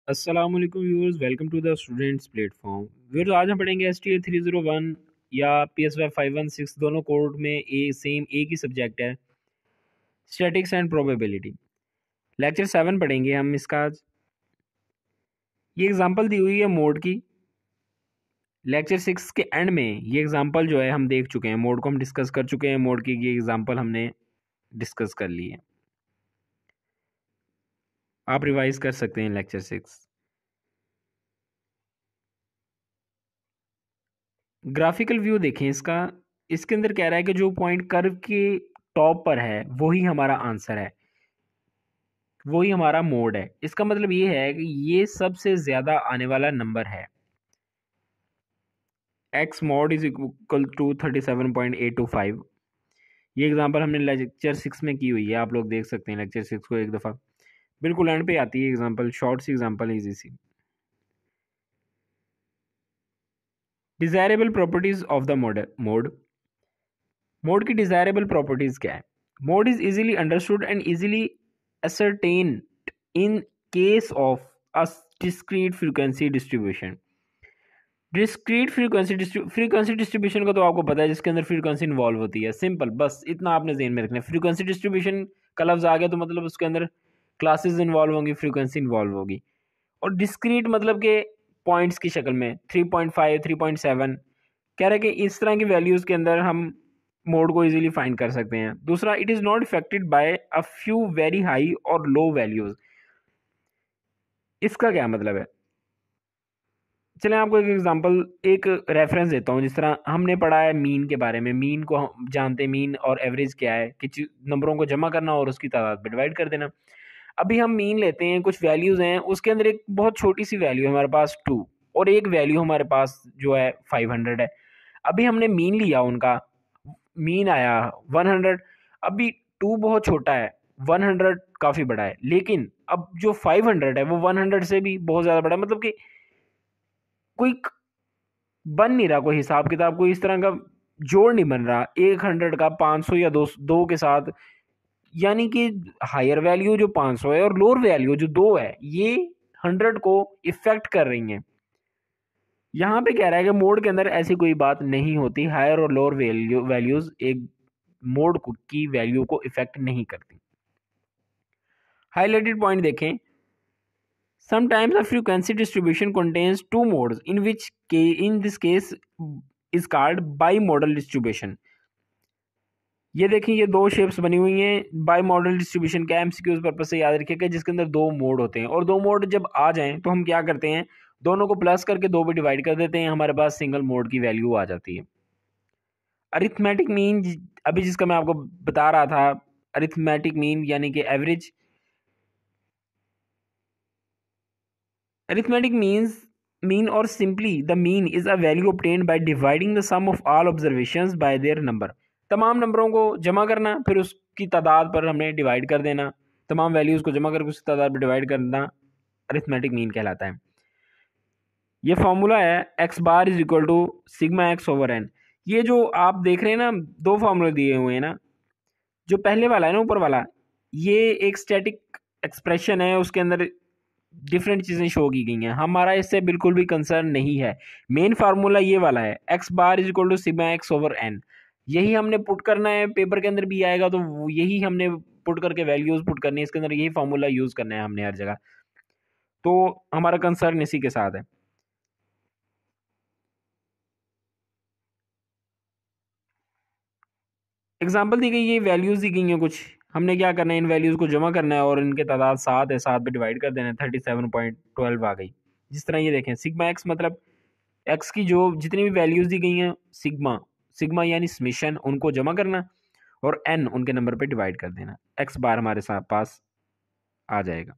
अस्सलाम वालेकुम viewers, welcome to the students platform. Viewers, आज हम पढ़ेंगे एस टी ए 301 या पी एस वाई 516 दोनों कोड में एक ही सब्जेक्ट है, स्टैटिक्स एंड प्रोबेबिलिटी। लेक्चर 7 पढ़ेंगे हम इसका आज। ये एग्जांपल दी हुई है मोड की। लेक्चर 6 के एंड में ये एग्जांपल जो है हम देख चुके हैं, मोड को हम डिस्कस कर चुके हैं, मोड की ये एग्जांपल हमने डिस्कस कर ली है। आप रिवाइज कर सकते हैं लेक्चर 6। ग्राफिकल व्यू देखें इसका। इसके अंदर कह रहा है कि जो पॉइंट कर्व के टॉप पर है वही हमारा आंसर है, वही हमारा मोड है। इसका मतलब ये है कि ये सबसे ज्यादा आने वाला नंबर है। X mode is equal to 37.825। ये एग्जांपल हमने लेक्चर 6 में की हुई है, आप लोग देख सकते हैं लेक्चर 6 को एक दफ़ा। बिल्कुल एंड पे आती है एग्जांपल, शॉर्ट सी एग्जांपल, इजी सी। Desirable properties of the mode. Mode की डिजायरेबल प्रॉपर्टीज क्या है? Mode is easily understood and easily ascertained in case of a discrete frequency distribution। Discrete frequency distribution का तो आपको पता है, जिसके अंदर फ्रीक्वेंसी इन्वॉल्व होती है। सिंपल, बस इतना आपने ज़हन में रखना है। फ्रीक्वेंसी डिस्ट्रीब्यूशन का लफ्ज़ आ गया तो मतलब उसके अंदर क्लासेस इन्वॉल्व होंगी, फ्रीक्वेंसी इन्वॉल्व होगी। और डिस्क्रीट मतलब के पॉइंट्स की शक्ल में 3.5 3.7 कह रहे हैं कि इस तरह की वैल्यूज़ के अंदर हम मोड को इजीली फाइंड कर सकते हैं। दूसरा, it is not affected by a few very high और लो वैल्यूज़। इसका क्या मतलब है? चलें आपको एक एग्जांपल, एक रेफरेंस देता हूँ। जिस तरह हमने पढ़ा है मीन के बारे में, मीन को हम जानते हैं, मीन और एवरेज क्या है कि नंबरों को जमा करना और उसकी तादाद पे डिवाइड कर देना। अभी हम मीन लेते हैं, कुछ वैल्यूज़ हैं, उसके अंदर एक बहुत छोटी सी वैल्यू है हमारे पास 2, और एक वैल्यू हमारे पास जो है 500 है। अभी हमने मीन लिया उनका, मीन आया 100। अभी 2 बहुत छोटा है, 100 काफ़ी बड़ा है, लेकिन अब जो 500 है वो 100 से भी बहुत ज़्यादा बड़ा है। मतलब कि कोई बन नहीं रहा, कोई हिसाब किताब, कोई इस तरह का जोड़ नहीं बन रहा 100 का 500 या 2 के साथ। यानी कि हायर वैल्यू जो 500 है और लोअर वैल्यू जो 2 है, ये 100 को इफेक्ट कर रही हैं। यहाँ पे कह रहा है कि मोड के अंदर ऐसी कोई बात नहीं होती, हायर और लोअर वैल्यूज एक मोड की वैल्यू को इफेक्ट नहीं करती। हाईलाइटेड पॉइंट देखें। Sometimes a frequency distribution contains two modes, in this case is called bimodal distribution। ये देखिए, ये दो शेप्स बनी हुई हैं। बाई मॉडल डिस्ट्रीब्यूशन क्या है, एमसीक्यूज पर्पस से याद रखिएगा, जिसके अंदर दो मोड होते हैं, और दो मोड जब आ जाएं तो हम क्या करते हैं, दोनों को प्लस करके 2 पे डिवाइड कर देते हैं, हमारे पास सिंगल मोड की वैल्यू आ जाती है। अरिथमेटिक मीन, अभी जिसका मैं आपको बता रहा था, अरिथमेटिक मीन यानी कि average. Arithmetic mean or simply the mean is a value obtained by dividing the sum of all observations by their number। तमाम नंबरों को जमा करना, फिर उसकी तादाद पर हमने डिवाइड कर देना, तमाम वैल्यूज को जमा करके उसकी तादाद पर डिवाइड करना अरिथमेटिक मीन कहलाता है। ये फॉर्मूला है x bar is equal to sigma x over n. ये जो आप देख रहे हैं ना, दो फार्मूले दिए हुए हैं ना, जो पहले वाला है ना, ऊपर वाला, ये एक स्टैटिक एक्सप्रेशन है, उसके अंदर डिफरेंट चीज़ें शो की गई हैं। हमारा इससे बिल्कुल भी कंसर्न नहीं है। मेन फार्मूला ये वाला है, x bar is equal to sigma x over n. यही हमने पुट करना है, पेपर के अंदर भी आएगा तो यही हमने पुट करके वैल्यूज पुट करनी है, इसके अंदर यही फार्मूला यूज़ करना है हमने हर जगह। तो हमारा कंसर्न इसी के साथ है। एग्जाम्पल दी गई, ये वैल्यूज दी गई हैं कुछ, हमने क्या करना है, इन वैल्यूज को जमा करना है और इनके तादाद 7 है, 7 पे डिवाइड कर देना है, 37.12 आ गई। जिस तरह ये देखें, सिग्मा एक्स मतलब एक्स की जो जितनी भी वैल्यूज दी गई हैं, सिग्मा सिग्मा यानी समेशन, उनको जमा करना और एन उनके नंबर पे डिवाइड कर देना, एक्स बार हमारे साथ पास आ जाएगा।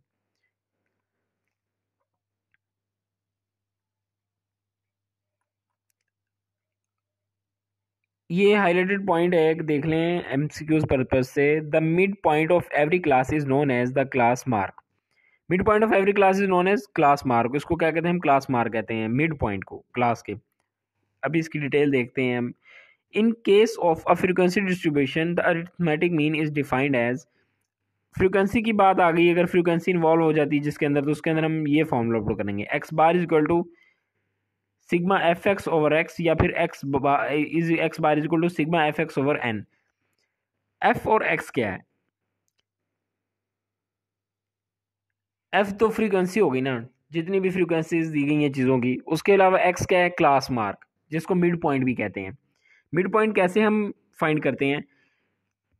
ये हाईलाइटेड पॉइंट है, एक देख लें एमसीक्यूज पर्पज से। The mid point of every class is known as the class mark. Mid point of every class is known as class mark. इसको क्या कहते हैं हम? क्लास मार्क कहते हैं मिड पॉइंट को क्लास के। अभी इसकी डिटेल देखते हैं हम। In case of a frequency distribution the arithmetic mean is defined as frequency की बात आ गई, अगर फ्रीक्वेंसी इन्वॉल्व हो जाती है जिसके अंदर, तो उसके अंदर हम ये फॉर्मूला पुट करेंगे, x bar is equal to sigma f x over x, या फिर x bar is equal to sigma f x over n. F और एक्स क्या है? एफ तो फ्रीक्वेंसी होगी ना, जितनी भी फ्रीक्वेंसीज दी गई हैं चीज़ों की। उसके अलावा एक्स क्या है? क्लास मार्क, जिसको मिड पॉइंट भी कहते हैं। मिड पॉइंट कैसे हम फाइंड करते हैं?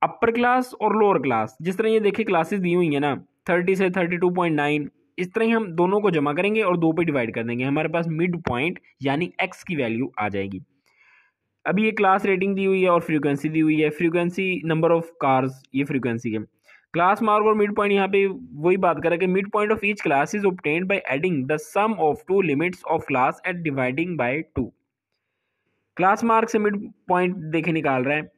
अपर क्लास और लोअर क्लास, जिस तरह ये देखिए क्लासेस दी हुई हैं ना, 30 से 32.9, इस तरह ही हम दोनों को जमा करेंगे और दो पे डिवाइड कर देंगे, हमारे पास मिड पॉइंट यानी एक्स की वैल्यू आ जाएगी। अभी ये क्लास रेटिंग दी हुई है और फ्रीक्वेंसी दी हुई है, फ्रीक्वेंसी नंबर ऑफ कार्स, ये फ्रीक्वेंसी है। क्लास मार्क और मिड पॉइंट, यहाँ पे वही बात करें कि mid point of each class is obtained by adding the sum of two limits of class and dividing by 2। Class mark से मिड पॉइंट देखे निकाल रहा है,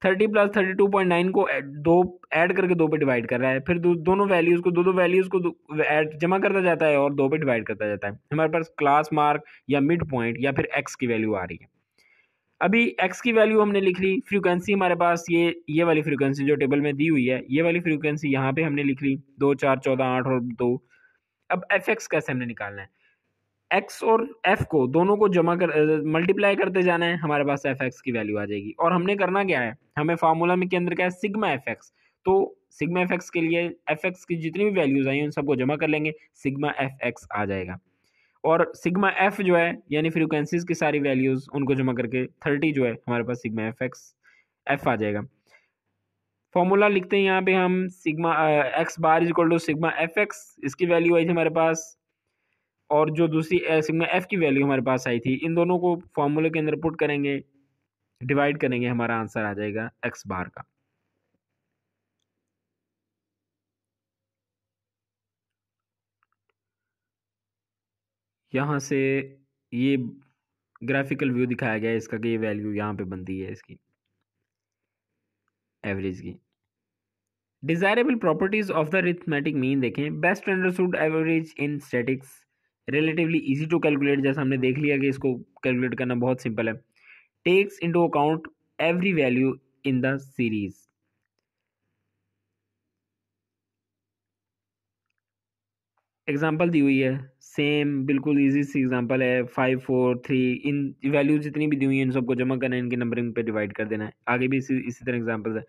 30 प्लस 32.9 को दो ऐड करके दो पे डिवाइड कर रहा है, फिर दोनों वैल्यूज को दो वैल्यूज को ऐड जमा करता जाता है और दो पे डिवाइड करता जाता है। हमारे पास क्लास मार्क या मिड पॉइंट या फिर एक्स की वैल्यू आ रही है। अभी एक्स की वैल्यू हमने लिख ली, फ्रीक्वेंसी हमारे पास ये वाली फ्रीक्वेंसी जो टेबल में दी हुई है, ये वाली फ्रीक्वेंसी यहाँ पे हमने लिख ली, 2 4 14 8 और 2। अब एफ एक्स कैसे हमने निकालना है? एक्स और एफ को दोनों को जमा कर मल्टीप्लाई करते जाना है, हमारे पास एफ एक्स की वैल्यू आ जाएगी। और हमने करना क्या है, हमें फार्मूला में के अंदर क्या है, सिग्मा एफ एक्स। तो सिग्मा एफ एक्स के लिए एफ एक्स की जितनी भी वैल्यूज आई उन सबको जमा कर लेंगे, सिग्मा एफ एक्स आ जाएगा। और सिग्मा एफ जो है यानी फ्रीक्वेंसीज की सारी वैल्यूज उनको जमा करके 30 जो है हमारे पास सिग्मा एफ एक्स एफ आ जाएगा। फॉर्मूला लिखते हैं यहाँ पे हम, sigma x bar is equal to sigma f x, इसकी वैल्यू आई थी हमारे पास, और जो दूसरी सिग्मा एफ की वैल्यू हमारे पास आई थी, इन दोनों को फॉर्मूले के अंदर पुट करेंगे, डिवाइड करेंगे, हमारा आंसर आ जाएगा एक्स बार का। यहाँ से ये ग्राफिकल व्यू दिखाया गया है इसका कि ये वैल्यू यहाँ पे बनती है इसकी एवरेज की। Desirable properties of the arithmetic mean देखें, best understood average in statics, relatively easy to calculate, जैसा हमने देख लिया कि इसको कैलकुलेट करना बहुत सिंपल है। Takes into account every value in the series. Example दी हुई है, सेम बिल्कुल इजी सी एग्जाम्पल है, 5 4 3, इन वैल्यूज जितनी भी दी हुई हैं इन सबको जमा करना है, इनकी नंबरिंग पे डिवाइड कर देना है। आगे भी इसी तरह एग्जाम्पल्स है,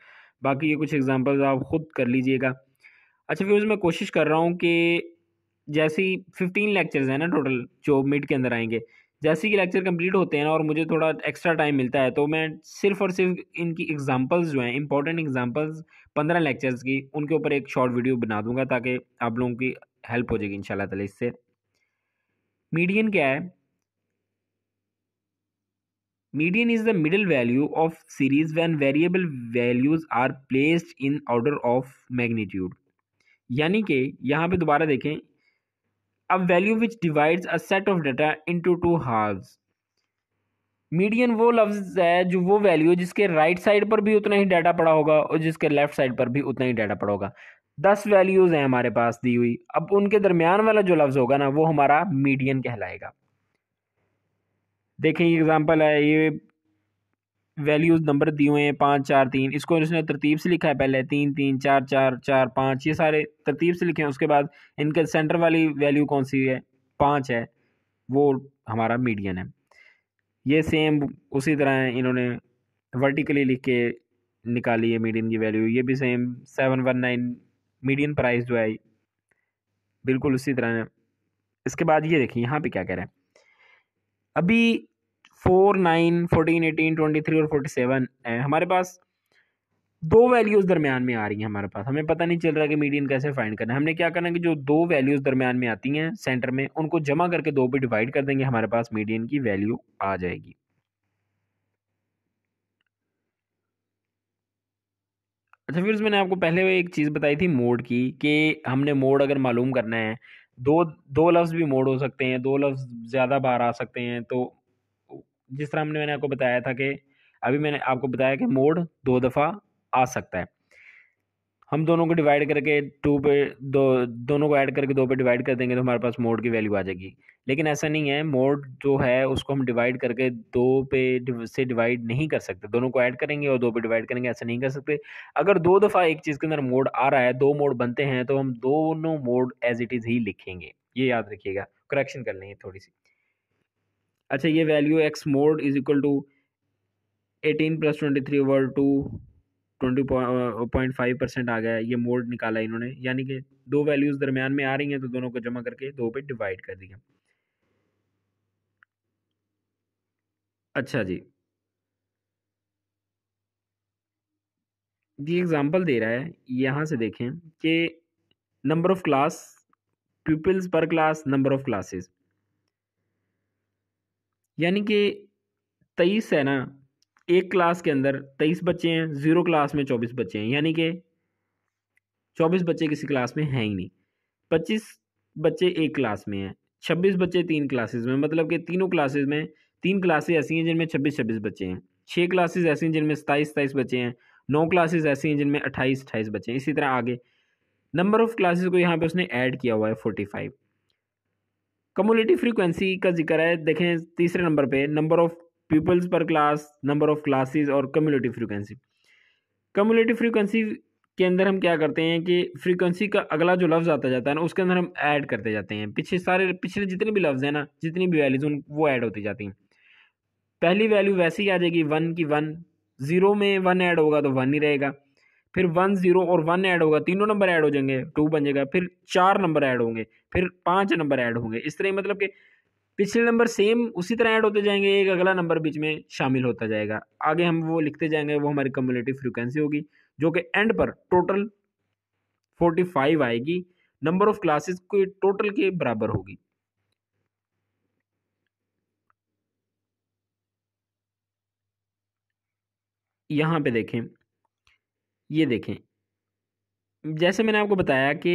बाकी ये कुछ एग्जाम्पल्स आप खुद कर लीजिएगा। अच्छा व्यूअर्स, मैं कोशिश कर रहा हूँ कि जैसे ही 15 लेक्चर्स हैं ना टोटल जो मिड के अंदर आएंगे, जैसे कि लेक्चर कंप्लीट होते हैं ना और मुझे थोड़ा एक्स्ट्रा टाइम मिलता है, तो मैं सिर्फ और सिर्फ इनकी एग्जांपल्स जो हैं, इंपॉर्टेंट एग्जांपल्स 15 लेक्चर्स की, उनके ऊपर एक शॉर्ट वीडियो बना दूंगा ताकि आप लोगों की हेल्प हो जाएगी इंशाल्लाह ताला इससे। मीडियन क्या है? Median is the middle value of series when variable values are placed in order of magnitude. यानी कि यहाँ पे दोबारा देखें, a value which divides a set of data into two halves। Median वो लफ्ज है जो वो वैल्यू जिसके राइट साइड पर भी उतना ही डाटा पड़ा होगा और जिसके लेफ्ट साइड पर भी उतना ही डाटा पड़ा होगा। 10 वैल्यूज हैं हमारे पास दी हुई, अब उनके दरमियान वाला जो लफ्ज होगा ना वो हमारा मीडियन कहलाएगा। देखें ये एग्जांपल है, ये वैल्यूज नंबर दिए हुए हैं 5 4 3, इसको इसने तरतीब से लिखा है, पहले 3 3 4 4 4 5, ये सारे तरतीब से लिखे हैं। उसके बाद इनके सेंटर वाली वैल्यू कौन सी है? 5 है, वो हमारा मीडियन है। ये सेम उसी तरह इन्होंने वर्टिकली लिख के निकाली है मीडियन की वैल्यू, ये भी सेम 719 मीडियन प्राइस जो है बिल्कुल उसी तरह है। इसके बाद ये देखिए यहाँ पे क्या कह रहा है, अभी 4 9 14 18 23 और 47 है हमारे पास, दो वैल्यूज दरमियान में आ रही हैं हमारे पास, हमें पता नहीं चल रहा कि मीडियन कैसे फाइंड करना है। हमने क्या करना है कि जो दो वैल्यूज दरमियान में आती हैं सेंटर में, उनको जमा करके दो पे डिवाइड कर देंगे, हमारे पास मीडियन की वैल्यू आ जाएगी। अच्छा फिर मैंने आपको पहले एक चीज़ बताई थी मोड की, कि हमने मोड अगर मालूम करना है, दो दो लफ्ज़ भी मोड हो सकते हैं, दो लफ्ज़ ज़्यादा बार आ सकते हैं। तो जिस तरह मैंने आपको बताया था कि अभी मैंने आपको बताया कि मोड दो दफ़ा आ सकता है। हम दोनों को डिवाइड करके टू पे दोनों को ऐड करके 2 पे डिवाइड कर देंगे तो हमारे पास मोड की वैल्यू आ जाएगी। लेकिन ऐसा नहीं है, मोड जो है उसको हम डिवाइड करके 2 पे से डिवाइड नहीं कर सकते। दोनों को ऐड करेंगे और 2 पे डिवाइड करेंगे, ऐसा नहीं कर सकते। अगर 2 दफ़ा एक चीज़ के अंदर मोड आ रहा है, 2 मोड बनते हैं, तो हम दोनों मोड एज़ इट इज़ ही लिखेंगे। ये याद रखिएगा, करेक्शन कर लेंगे थोड़ी-सी। अच्छा, ये value x mode is equal to 18 + 23/2 20.5% आ गया है। ये मोड निकाला इन्होंने, यानी कि 2 वैल्यूज़ दरमियान में आ रही हैं तो दोनों को जमा करके 2 पे डिवाइड कर दिया। अच्छा जी, ये एग्ज़ाम्पल दे रहा है, यहाँ से देखें कि नंबर ऑफ़ क्लास, प्यूपिल्स पर क्लास, नंबर ऑफ़ क्लासेस, यानी कि 23 है ना, एक क्लास के अंदर 23 बच्चे हैं, 0 क्लास में 24 बच्चे हैं, यानी कि 24 बच्चे किसी क्लास में हैं ही नहीं। 25 बच्चे एक क्लास में हैं, 26 बच्चे 3 क्लासेस में, मतलब कि तीनों क्लासेस में 3 क्लासेस ऐसी हैं जिनमें 26-26 बच्चे हैं, 6 क्लासेस ऐसी हैं जिनमें 27-27 बच्चे हैं, 9 क्लासेस ऐसी हैं जिनमें 28-28 बच्चे हैं। इसी तरह आगे नंबर ऑफ़ क्लासेस को यहाँ पे उसने ऐड किया हुआ है 45। कम्युलेटिव फ्रीक्वेंसी का ज़िक्र है, देखें तीसरे नंबर पे, नंबर ऑफ़ पीपल्स पर क्लास, नंबर ऑफ़ क्लासेस और कम्युलेटिव फ्रीक्वेंसी। कम्युलेटिव फ्रीक्वेंसी के अंदर हम क्या करते हैं कि फ्रीक्वेंसी का अगला जो लफ्ज़ आता जाता है ना, उसके अंदर हम ऐड करते जाते हैं। पिछले जितने भी लफ्ज़ हैं ना, जितनी भी वैल्यूज़ उन वो ऐड होती जाती हैं। पहली वैल्यू वैसे ही आ जाएगी 1 की 1, 0 में 1 ऐड होगा तो 1 ही रहेगा। फिर 1 0 और 1 ऐड होगा, तीनों नंबर ऐड हो जाएंगे, 2 बन जाएगा। फिर 4 नंबर ऐड होंगे, फिर 5 नंबर ऐड होंगे। इस तरह मतलब कि पिछले नंबर सेम उसी तरह ऐड होते जाएंगे, एक अगला नंबर बीच में शामिल होता जाएगा। आगे हम वो लिखते जाएंगे, वो हमारी कम्युलेटिव फ्रीक्वेंसी होगी, जो कि एंड पर टोटल 45 आएगी, नंबर ऑफ क्लासेस को टोटल के बराबर होगी। यहाँ पे देखें, ये देखें, जैसे मैंने आपको बताया कि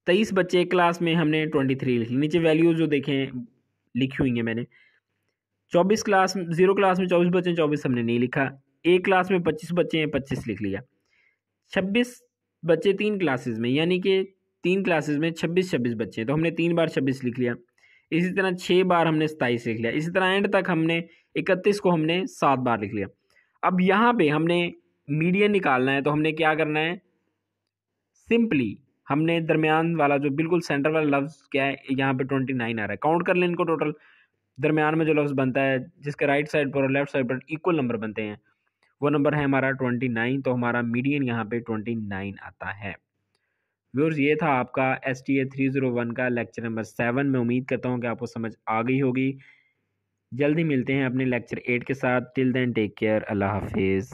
23 बच्चे एक क्लास में, हमने 23 लिख ली। नीचे वैल्यूज जो देखें लिखी हुई हैं मैंने, 24 क्लास 0 क्लास में 24 बच्चे हैं, 24 हमने नहीं लिखा। एक क्लास में 25 बच्चे हैं, 25 लिख लिया। 26 बच्चे 3 क्लासेस में, यानी कि 3 क्लासेस में 26-26 बच्चे हैं, तो हमने 3 बार 26 लिख लिया। इसी तरह 6 बार हमने 27 लिख लिया। इसी तरह एंड तक हमने 31 को हमने 7 बार लिख लिया। अब यहाँ पे हमने मीडियन निकालना है, तो हमने क्या करना है, सिंपली हमने दरमियान वाला जो बिल्कुल सेंटर वाला लफ्ज़ क्या है, यहाँ पे 29 आ रहा है, काउंट कर लें इनको टोटल। दरमियान में जो लफ्ज़ बनता है, जिसके राइट साइड पर और लेफ्ट साइड पर इक्वल नंबर बनते हैं, वो नंबर है हमारा 29। तो हमारा मीडियन यहाँ पे 29 आता है। व्यूअर्स, ये था आपका STA 301 का लेक्चर नंबर 7। मैं उम्मीद करता हूँ कि आपको समझ आ गई होगी। जल्दी मिलते हैं अपने लेक्चर 8 के साथ। टिल देन टेक केयर, अल्लाह हाफिज़।